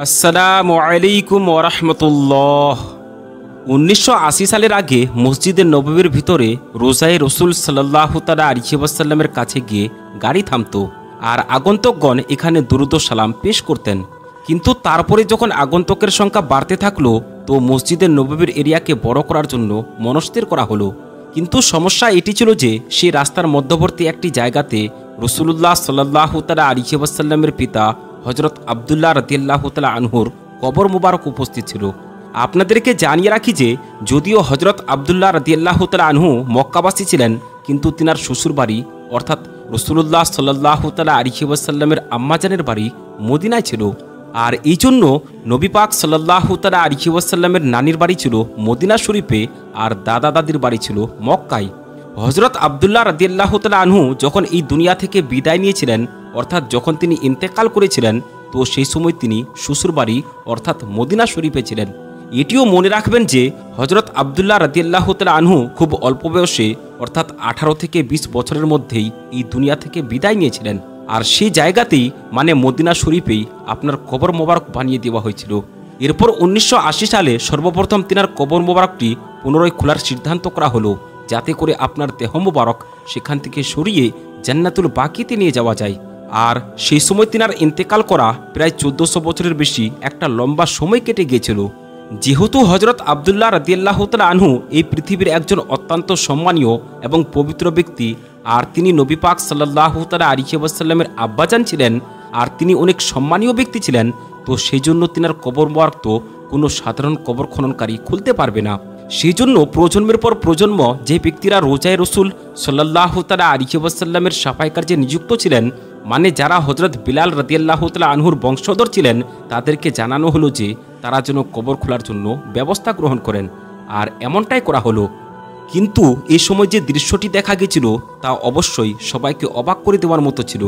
আসসালামু আলাইকুম ওরহমতুল্লাহ। 1980 সালের আগে মসজিদে নববীর ভিতরে রোজায়ে রসুল সাল্লাল্লাহু তাআলা আলাইহি ওয়াসাল্লামের কাছে গিয়ে গাড়ি থামতো আর আগন্তকগণ এখানে দুরূদ ও সালাম পেশ করতেন। কিন্তু তারপরে যখন আগন্তকের সংখ্যা বাড়তে থাকলো তো মসজিদের নববীর এরিয়াকে বড় করার জন্য মনস্থির করা হলো। কিন্তু সমস্যা এটি ছিল যে সেই রাস্তার মধ্যবর্তী একটি জায়গাতে রাসূলুল্লাহ সাল্লাল্লাহু তাআলা আলাইহি ওয়াসাল্লামের পিতা হযরত আব্দুল্লাহ রাদিয়াল্লাহু তাআলা আনহুর কবর মুবারক উপস্থিত ছিল। আপনাদেরকে জানিয়ে রাখি যে যদিও হযরত আব্দুল্লাহ রাদিয়াল্লাহু তাআলা আনহু মক্কাবাসী ছিলেন, কিন্তু তিনার শ্বশুরবাড়ি অর্থাৎ রাসূলুল্লাহ সাল্লাল্লাহু তাআলা আলাইহি ওয়াসাল্লামের আম্মাজানের বাড়ি মদিনায় ছিল। আর এই জন্য নবী পাক সাল্লাল্লাহু তাআলা আলাইহি ওয়াসাল্লামের নানির বাড়ি ছিল মদিনা শরীফে আর দাদা দাদির বাড়ি ছিল মক্কায়। হযরত আব্দুল্লাহ রাদিয়াল্লাহু তাআলা আনহু যখন এই দুনিয়া থেকে বিদায় নিয়েছিলেন, অর্থাৎ যখন তিনি ইন্তেকাল করেছিলেন, তো সেই সময় তিনি শ্বশুরবাড়ি অর্থাৎ মদিনা শরীফে ছিলেন। এটিও মনে রাখবেন যে হযরত আব্দুল্লাহ রাদিয়াল্লাহু তাআলা আনহু খুব অল্প বয়সে অর্থাৎ 18 থেকে 20 বছরের মধ্যেই এই দুনিয়া থেকে বিদায় নিয়েছিলেন। আর সেই জায়গাতেই মানে মদিনা শরীফেই আপনার কবর মোবারক বানিয়ে দেওয়া হয়েছিল। এরপর 1980 সালে সর্বপ্রথম তিনার কবর মোবারকটি পুনরায় খোলার সিদ্ধান্ত করা হলো, যাতে করে আপনার দেহ মোবারক সেখান থেকে সরিয়ে জান্নাতুল বাকিতে নিয়ে যাওয়া যায়। আর সেই সময় তিনার ইন্তেকাল করা প্রায় 1400 বছরের বেশি একটা লম্বা সময় কেটে গিয়েছিল। যেহেতু হযরত আব্দুল্লাহ রাদিয়াল্লাহু তাআলা আনহু এই পৃথিবীর একজন অত্যন্ত সম্মানীয় এবং পবিত্র ব্যক্তি, আর তিনি নবী পাক সাল্লাল্লাহু তাআলা আলাইহি ওয়াসাল্লামের আব্বাজান ছিলেন, আর তিনি অনেক সম্মানীয় ব্যক্তি ছিলেন, তো সেই জন্য তিনার কবর মোবারক তো কোনো সাধারণ কবর খননকারী খুলতে পারবে না। সেই জন্য প্রজন্মের পর প্রজন্ম যে ব্যক্তিরা রোজায়ে রসুল সাল্লাল্লাহু তাআলা আলাইহি ওয়াসাল্লামের সাফাই কার্যে নিযুক্ত ছিলেন, মানে যারা হযরত বিলাল রাদিয়াল্লাহু তাআলা আনহুর বংশধর ছিলেন, তাদেরকে জানানো হলো যে তারা যেন কবর খোলার জন্য ব্যবস্থা গ্রহণ করেন। আর এমনটাই করা হলো। কিন্তু এই সময় যে দৃশ্যটি দেখা গেছিল তা অবশ্যই সবাইকে অবাক করে দেওয়ার মতো ছিল।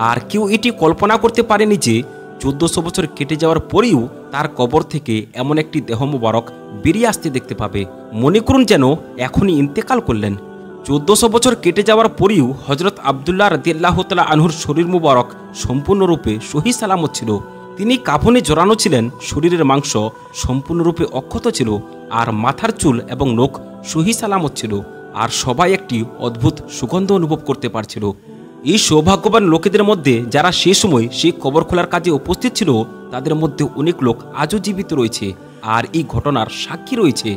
আর কেউ এটি কল্পনা করতে পারেনি যে 1400 বছর কেটে যাওয়ার পরেও তার কবর থেকে এমন একটি দেহ মোবারক বেরিয়ে আসতে দেখতে পাবে। মনে করুন যেন এখনই ইন্তেকাল করলেন। 1400 বছর কেটে যাওয়ার পরেও হযরত আব্দুল্লাহ রাদিয়াল্লাহু তাআলা আনহুর শরীর মুবারক সম্পূর্ণরূপে সহি সালামত ছিল। তিনি কাফনে জড়ানো ছিলেন, শরীরের মাংস সম্পূর্ণরূপে অক্ষত ছিল, আর মাথার চুল এবং নখ সহি সালামত ছিল, আর সবাই একটি অদ্ভুত সুগন্ধ অনুভব করতে পারছিল। এই সৌভাগ্যবান লোকেদের মধ্যে যারা সেই সময় সেই কবর খোলার কাজে উপস্থিত ছিল, তাদের মধ্যে অনেক লোক আজও জীবিত রয়েছে আর এই ঘটনার সাক্ষী রয়েছে।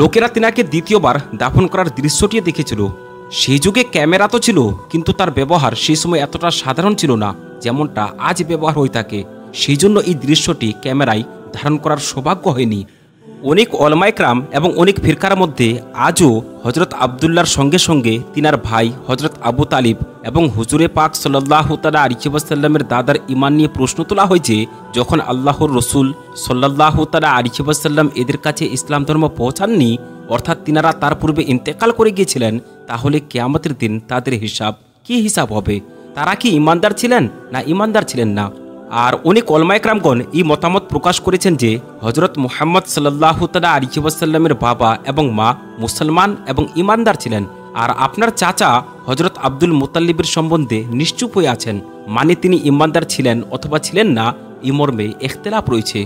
লোকেরা তিনাকে দ্বিতীয়বার দাফন করার দৃশ্যটি দেখেছিল। সেই যুগে ক্যামেরা তো ছিল, কিন্তু তার ব্যবহার সেই সময় এতটা সাধারণ ছিল না যেমনটা আজ ব্যবহার হয়ে থাকে। সেই জন্য এই দৃশ্যটি ক্যামেরায় ধারণ করার সৌভাগ্য হয়নি। অনেক ওলামায়ে কেরাম এবং অনেক ফিরকার মধ্যে আজও হযরত আব্দুল্লাহর সঙ্গে সঙ্গে তিনার ভাই হযরত আবু তালিব এবং হুজুরে পাক সাল্লাল্লাহু তাআলা আলাইহি ওয়াসাল্লামের দাদার ঈমান নিয়ে প্রশ্ন তোলা হয়েছে, যখন আল্লাহর রসুল সাল্লাল্লাহু তাআলা আলাইহি ওয়াসাল্লাম এদের কাছে ইসলাম ধর্ম পৌঁছাননি, অর্থাৎ তিনারা তার পূর্বে ইন্তেকাল করে গিয়েছিলেন, তাহলে কিয়ামতের দিন তাদের হিসাব কি হিসাব হবে? তারা কি ঈমানদার ছিলেন না ঈমানদার ছিলেন না? আর অনেক ওলামায়ে কেরামগণ এই মতামত প্রকাশ করেছেন যে হযরত মুহাম্মদ সাল্লাল্লাহু তাআলা আলাইহি ওয়াসাল্লামের বাবা এবং মা মুসলমান এবং ঈমানদার ছিলেন, আর আপনার চাচা হযরত আব্দুল মুত্তালিবের সম্বন্ধে নিশ্চুপ হয়ে আছেন, মানে তিনি ঈমানদার ছিলেন অথবা ছিলেন না, এই মর্মে ইখতিলাফ রয়েছে।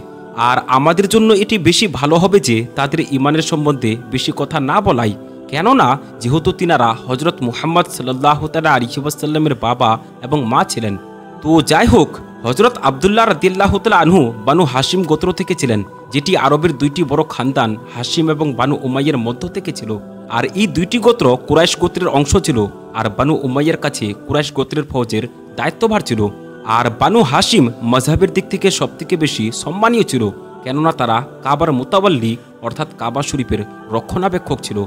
আর আমাদের জন্য এটি বেশি ভালো হবে যে তাদের ঈমানের সম্বন্ধে বেশি কথা না বলাই, কেননা যেহেতু তিনারা হযরত মুহাম্মদ সাল্লাল্লাহু তাআলা আলাইহি ওয়াসাল্লামের বাবা এবং মা ছিলেন। তো যাই হোক, হযরত আব্দুল্লাহ রাদিয়াল্লাহু তাআলা আনহু বানু হাশিম গোত্র থেকে ছিলেন, যেটি আরবের দুইটি বড় খানদান হাশিম এবং বানু উমাইয়ার মধ্য থেকে ছিল। আর এই দুইটি গোত্র কুরাইশ গোত্রের অংশ ছিল, আর বানু উমাইয়ার কাছে কুরাইশ গোত্রের ফৌজের দায়িত্বভার ছিল। আর বানু হাশিম মযহাবের দিক থেকে সবথেকে বেশি সম্মানীয় ছিল, কেননা তারা কাবার মুতাওয়াল্লি অর্থাৎ কাবা শরীফের রক্ষণাবেক্ষক ছিল।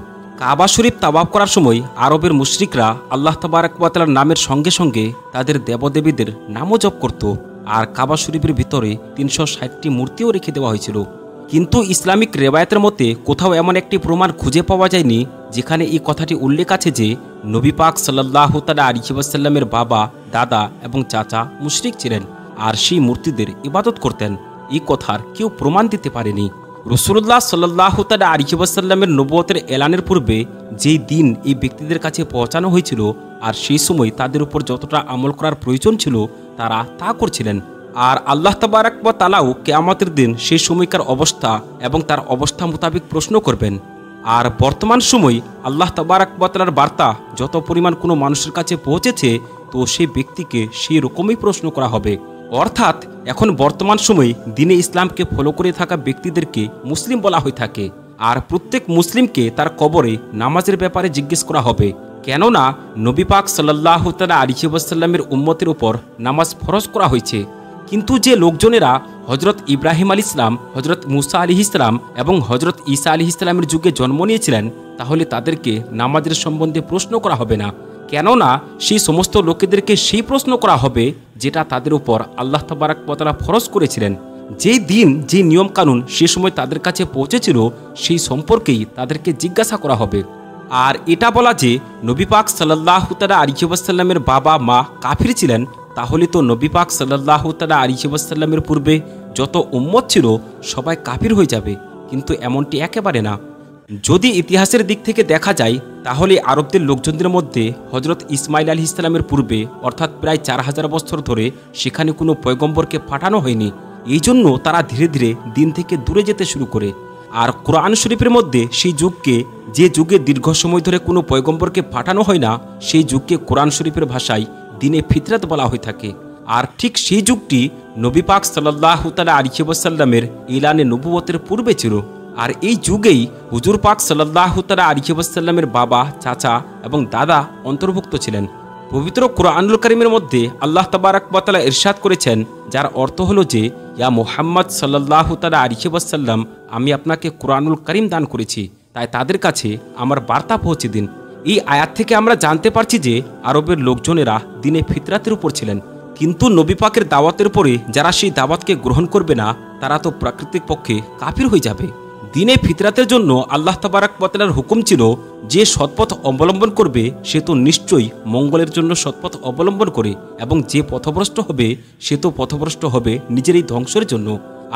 কাবা শরীফ তাওয়াফ করার সময় আরবের মুশরিকরা আল্লাহ তাবারক ওয়া তাআলার নামের সঙ্গে সঙ্গে তাদের দেবদেবীদের নামও জপ করত। আর কাবা শরীফের ভিতরে 360টি মূর্তিও রেখে দেওয়া হয়েছিল। কিন্তু ইসলামিক রেওয়ায়াতের মতে কোথাও এমন একটি প্রমাণ খুঁজে পাওয়া যায়নি যেখানে এই কথাটি উল্লেখ আছে যে নবী পাক সাল্লাল্লাহু তাআলা আলাইহি ওয়াসাল্লামের বাবা, দাদা এবং চাচা মুশরিক ছিলেন আর সেই মূর্তিদের ইবাদত করতেন। এই কথার কেউ প্রমাণ দিতে পারেনি। রাসূলুল্লাহ সাল্লাল্লাহু তাআলা আলাইহি ওয়াসাল্লামের নবুয়তের এলানের পূর্বে যেই দিন এই ব্যক্তিদের কাছে পৌঁছানো হয়েছিল, আর সেই সময় তাদের উপর যতটা আমল করার প্রয়োজন ছিল তারা তা করছিলেন, আর আল্লাহ তাবারাক ওয়া তাআলাও কিয়ামতের দিন সেই সময়কার অবস্থা এবং তার অবস্থা মোতাবেক প্রশ্ন করবেন। আর বর্তমান সময় আল্লাহ তাবারাক ওয়া তাআলার বার্তা যত পরিমাণ কোনো মানুষের কাছে পৌঁছেছে, তো সেই ব্যক্তিকে সেই রকমই প্রশ্ন করা হবে। অর্থাৎ এখন বর্তমান সময় দ্বীনে ইসলামকে ফলো করে থাকা ব্যক্তিদেরকে মুসলিম বলা হয়ে থাকে। আর প্রত্যেক মুসলিমকে তার কবরে নামাজের ব্যাপারে জিজ্ঞেস করা হবে, কেননা নবী পাক সাল্লাল্লাহু তাআলা আলাইহি ওয়াসাল্লামের উম্মতের উপর নামাজ ফরজ করা হয়েছে। কিন্তু যে লোকজনেরা হজরত ইব্রাহিম আলী ইসলাম, হজরত মুসা আলী ইসলাম এবং হজরত ঈসা আলী ইসলামের যুগে জন্ম নিয়েছিলেন, তাহলে তাদেরকে নামাজের সম্বন্ধে প্রশ্ন করা হবে না, কেননা সেই সমস্ত লোকেদেরকে সেই প্রশ্ন করা হবে যেটা তাদের উপর আল্লাহ তাবারাক ওয়া তাআলা ফরজ করেছিলেন। যেই দিন যে নিয়মকানুন সে সময় তাদের কাছে পৌঁছেছিল, সেই সম্পর্কেই তাদেরকে জিজ্ঞাসা করা হবে। আর এটা বলা যে নবী পাক সাল্লাল্লাহু তাআলা আলাইহি ওয়াসাল্লামের বাবা মা কাফির ছিলেন, তাহলে তো নবী পাক সাল্লাল্লাহু তাআলা আলাইহি ওয়াসাল্লামের পূর্বে যত উম্মত ছিল সবাই কাফির হয়ে যাবে। কিন্তু এমনটি একেবারে না। যদি ইতিহাসের দিক থেকে দেখা যায়, তাহলে আরবদের লোকজনদের মধ্যে হজরত ইসমাইল আলাইহিস সালামের পূর্বে অর্থাৎ প্রায় 4000 বছর ধরে সেখানে কোনো পয়গম্বরকে পাঠানো হয়নি। এই জন্য তারা ধীরে ধীরে দিন থেকে দূরে যেতে শুরু করে। আর কোরআন শরীফের মধ্যে সেই যুগকে, যে যুগে দীর্ঘ সময় ধরে কোনো পয়গম্বরকে পাঠানো হয় না, সেই যুগকে কোরআন শরীফের ভাষায় দিনে ফিতরাত বলা হয়ে থাকে। আর ঠিক সেই যুগটি নবী পাক সাল্লাল্লাহু তাআলা আলাইহি ওয়াসাল্লামের ইলানে নবুয়তের পূর্বে ছিল। আর এই যুগেই হুজুর পাক সাল্লাল্লাহু তাআলা আলাইহি ওয়াসাল্লামের বাবা, চাচা এবং দাদা অন্তর্ভুক্ত ছিলেন। পবিত্র কুরআনুল কারীমের মধ্যে আল্লাহ তাবারাক ওয়া তাআলা ইরশাদ করেছেন, যার অর্থ হলো যে ইয়া মুহাম্মদ সাল্লাল্লাহু তাআলা আলাইহি ওয়াসাল্লাম, আমি আপনাকে কুরআনুল কারীম দান করেছি, তাই তাদের কাছে আমার বার্তা পৌঁছে দিন। এই আয়াত থেকে আমরা জানতে পারছি যে আরবের লোকজনেরা দিনে ফিতরাতের উপর ছিলেন। কিন্তু নবী পাকের দাওয়াতের পরে যারা সেই দাওয়াতকে গ্রহণ করবে না, তারা তো প্রাকৃতিক পক্ষে কাফির হয়ে যাবে। দিনে ফিতরাতের জন্য আল্লাহ তাবারাক ওয়া তাআলার হুকুম ছিল, যে সৎপথ অবলম্বন করবে সে তো নিশ্চয়ই মঙ্গলের জন্য সৎপথ অবলম্বন করে, এবং যে পথভ্রষ্ট হবে সে তো পথভ্রষ্ট হবে নিজেরই ধ্বংসের জন্য।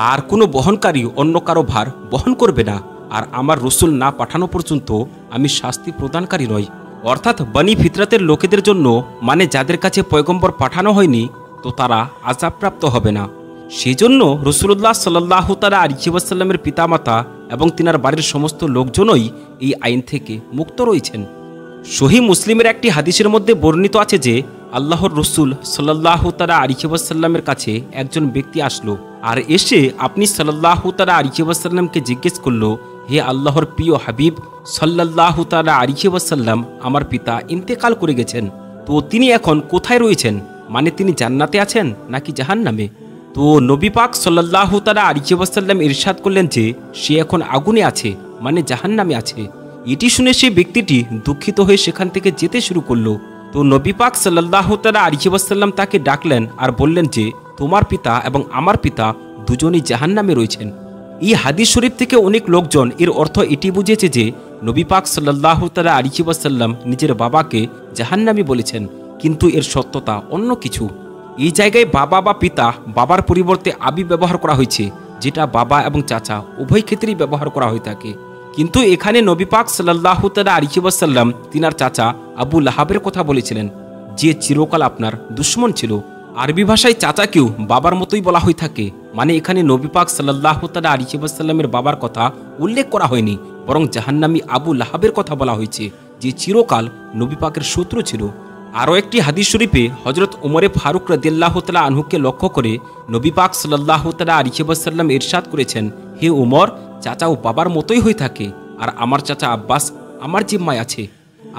আর কোনো বহনকারী অন্য কারো ভার বহন করবে না। আর আমার রসুল না পাঠানো পর্যন্ত আমি শাস্তি প্রদানকারী নই। অর্থাৎ বনি ফিতরাতের লোকেদের জন্য, মানে যাদের কাছে পয়গম্বর পাঠানো হয়নি, তো তারা আযাবপ্রাপ্ত হবে না। সেজন্য রাসূলুল্লাহ সাল্লাল্লাহু তাআলা আলাইহি ওয়াসাল্লামের পিতামাতা এবং তিনার বাড়ির সমস্ত লোকজনই এই আইন থেকে মুক্ত রয়েছেন। সহিহ মুসলিমের একটি হাদিসের মধ্যে বর্ণিত আছে যে আল্লাহর রসুল সাল্লাল্লাহু তাআলা আলাইহি ওয়াসাল্লামের কাছে একজন ব্যক্তি আসলো, আর এসে আপনি সাল্লাল্লাহু তাআলা আলাইহি ওয়াসাল্লামকে জিজ্ঞেস করলো, হে আল্লাহর প্রিয় হাবিব সাল্লাল্লাহু তাআলা আলাইহি ওয়াসাল্লাম, আমার পিতা ইন্তেকাল করে গেছেন, তো তিনি এখন কোথায় রয়েছেন? মানে তিনি জান্নাতে আছেন নাকি জাহান্নামে? তো নবী পাক সাল্লাল্লাহু তাআলা আলাইহি ওয়াসাল্লাম ইরশাদ করলেন যে সে এখন আগুনে আছে, মানে জাহান্নামে আছে। এটি শুনে সেই ব্যক্তিটি দুঃখিত হয়ে সেখান থেকে যেতে শুরু করলো। তো নবী পাক সাল্লাল্লাহু তাআলা আলাইহি ওয়াসাল্লাম তাকে ডাকলেন আর বললেন যে তোমার পিতা এবং আমার পিতা দুজনই জাহান্নামে রয়েছেন। এই হাদিস শরীফ থেকে অনেক লোকজন এর অর্থ এটি বুঝেছে যে নবী পাক সাল্লাল্লাহু তাআলা আলাইহি ওয়াসাল্লাম নিজের বাবাকে জাহান্নামী বলেছেন, কিন্তু এর সত্যতা অন্য কিছু। এই জায়গায় বাবা বা পিতা, বাবার পরিবর্তে আবি ব্যবহার করা হয়েছে, যেটা বাবা এবং চাচা উভয় ক্ষেত্রেই ব্যবহার করা হয়ে থাকে। কিন্তু এখানে নবী পাক সাল্লাল্লাহু তাআলা আলাইহি ওয়াসাল্লাম তিনার চাচা আবু লাহাবের কথা বলেছিলেন, যে চিরকাল আপনার দুশমন ছিল। আরবি ভাষায় চাচাকেও বাবার মতোই বলা হয়ে থাকে, মানে এখানে নবী পাক সাল্লাল্লাহু তাআলা আলাইহি ওয়াসাল্লামের বাবার কথা উল্লেখ করা হয়নি, বরং জাহান্নামী আবু লাহাবের কথা বলা হয়েছে, যে চিরকাল নবী পাকের শত্রু ছিল। আরও একটি হাদিস শরীফে হজরত উমরে ফারুক রাদিয়াল্লাহু তাআলা আনহুকে লক্ষ্য করে নবী পাক সাল্লাল্লাহু তাআলা আলাইহি ওয়াসাল্লাম ইরশাদ করেছেন, হে উমর, চাচা ও বাবার মতোই হয়ে থাকে, আর আমার চাচা আব্বাস আমার জিম্মায় আছে।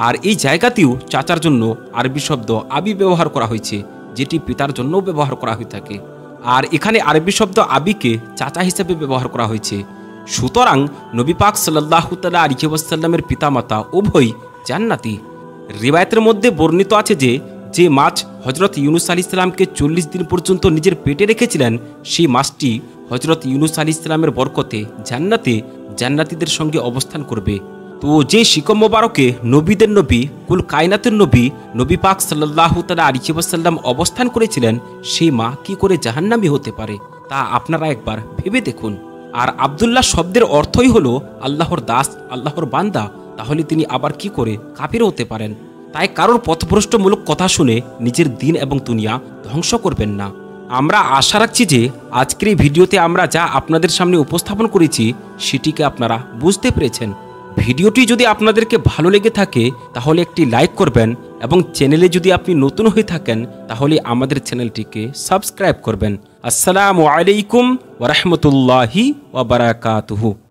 আর এই জায়গাতেও চাচার জন্য আরবি শব্দ আবি ব্যবহার করা হয়েছে, যেটি পিতার জন্যও ব্যবহার করা হয়ে থাকে। আর এখানে আরবি শব্দ আবিকে চাচা হিসেবে ব্যবহার করা হয়েছে। সুতরাং নবী পাক সাল্লাল্লাহু তাআলা আলাইহি ওয়াসাল্লামের পিতামাতা উভয় জান্নাতি। রিওয়ায়াতের মধ্যে বর্ণিত আছে যে যে মাছ হজরত ইউনুস আলাইহিস সালামকে 40 দিন পর্যন্ত নিজের পেটে রেখেছিলেন, সেই মাছটি হজরত ইউনুস আলাইহিস সালামের বরকতে জান্নাতে জান্নাতীদের সঙ্গে অবস্থান করবে। তো যে শিকম মোবারকে নবীদের নবী, কুল কায়নাতের নবী, নবী পাক সাল্লাল্লাহু তাআলা আলাইহি ওয়াসাল্লাম অবস্থান করেছিলেন, সেই মা কি করে জাহান্নামী হতে পারে তা আপনারা একবার ভেবে দেখুন। আর আব্দুল্লাহ শব্দের অর্থই হলো আল্লাহর দাস, আল্লাহর বান্দা, তাহলে তিনি আবার কি করে কাফির হতে পারেন? তাই কারোর পথভ্রষ্টমূলক কথা শুনে নিজের দিন এবং দুনিয়া ধ্বংস করবেন না। আমরা আশা রাখছি যে আজকের এই ভিডিওতে আমরা যা আপনাদের সামনে উপস্থাপন করেছি সেটিকে আপনারা বুঝতে পেরেছেন। ভিডিওটি যদি আপনাদেরকে ভালো লেগে থাকে তাহলে একটি লাইক করবেন এবং চ্যানেলে যদি আপনি নতুন হয়ে থাকেন তাহলে আমাদের চ্যানেলটিকে সাবস্ক্রাইব করবেন। আসসালামু আলাইকুম ওয়া রাহমাতুল্লাহি ওয়া বারাকাতুহু।